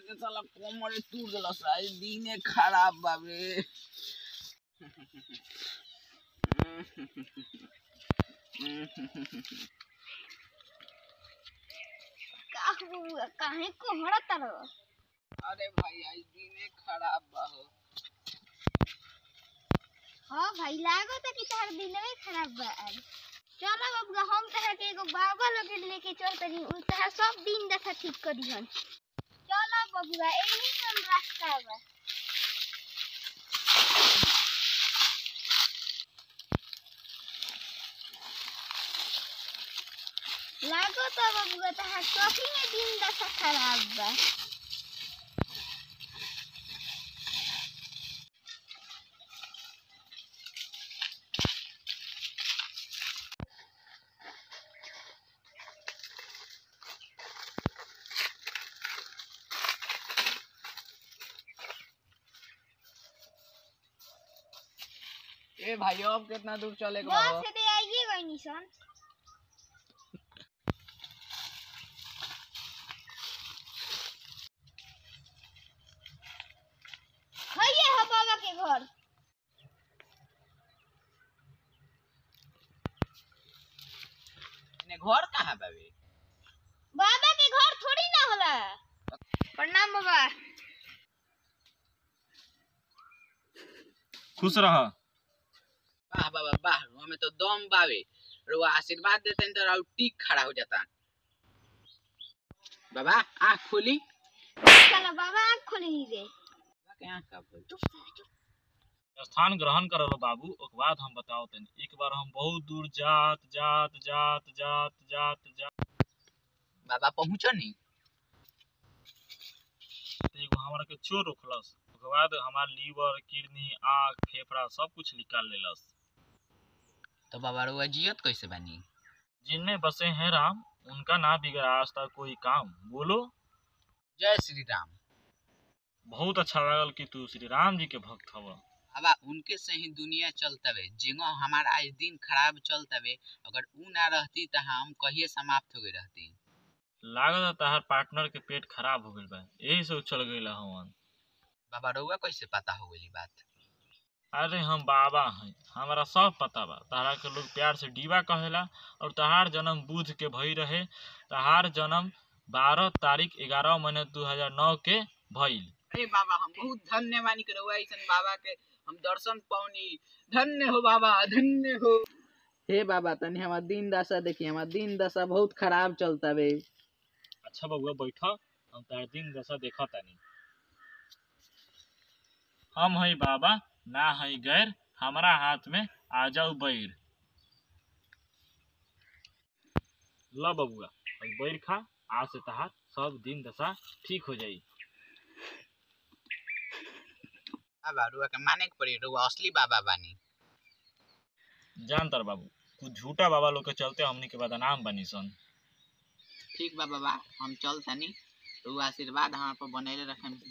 के साला कोमरे टूट देलस आज दिने खराब बाबे। काहे को हड़त रहो? अरे भाई आज दिने खराब बा हो। हां भाई लागो त कि तार दिनवे खराब बा आज। चलो बबुआ हम तहरा के एगो बाबा लगे लेके चलतनी उ तहरा सब दिन देखा ठीक करिहन। चलो बबुआ एही हम रास्ता बा। लागो त बबुआ तहरा सही में दिन देखा खराब बा। ए भाई अब कितना दूर चलेगा? बस से दे आइए गई निशान। हइए है बाबा के घर। ने घर कहां बाबे? बाबा के घर थोड़ी ना होला। प्रणाम बाबा। खुश रह। वाह बाबा वाह, हमें तो दम बावे। रुआ आशीर्वाद देते तो राउ टिक खड़ा हो जाता। बाबा आँख खोली। चलो बाबा आँख खोली दे। के आँख का बोल। स्थान ग्रहण करलो बाबू, ओके बाद हम बताओ तनी। एक बार हम बहुत दूर जात जात जात जात जात जात बाबा पहुंचो नहीं। तो एगो हमरा के चोर रोकलस। ओके बाद हमार लीवर, किडनी, आँख, फेफड़ा सब कुछ निकाल लेलस। तो बाबा रुआ जियत कैसे बनी? जिनमें बसे हैं राम, उनका ना बिगड़ा आज तक कोई काम। बोलो जय श्री राम। बहुत अच्छा लगल कि तू श्री राम जी के भक्त हव। बाबा उनके से ही दुनिया चलतवे। जिंगो हमारा आज दिन खराब चलतवे, अगर ऊ ना रहती तो हम कहिए समाप्त हो गई रहती। लागत तहार पार्टनर के पेट खराब हो गइल बा, यही से चल गइल हवन। बाबा रुआ कैसे पता हो गई बात? अरे हम बाबा हैं, हमारा सब पता बा। तहरा के लोग प्यार से डीबा कहेला। और तहार जन्म बुध के भई रहे। तहार जन्म 12 तारीख 11 महीने 2009 के भइल। अरे बाबा हम बहुत धन्य मानी के रुआ ऐसन बाबा के हम दर्शन पाउनी। धन्य हो बाबा, धन्य हो। हे बाबा तनी हमार दिन दशा देखी, हमार दिन दशा बहुत खराब चलतवे। अच्छा बउआ बैठ, हम तार दिन दशा देखा तानी। हम हई बाबा, ना हई गैर, हमारा हाथ में आ जाऊ बैर। ल बबुआ हई बैर खा, आज से तहार सब दिन दशा ठीक हो जाई। बाबा रुआ के माने के पड़ी, रुआ असली बाबा बानी। जानतर बाबू, कुछ झूठा बाबा लोग के चलते हमनी के बदनाम बनी सन। ठीक बा बाबा, हम चल तनी। रुआ आशीर्वाद हमार पर बनैले रखन।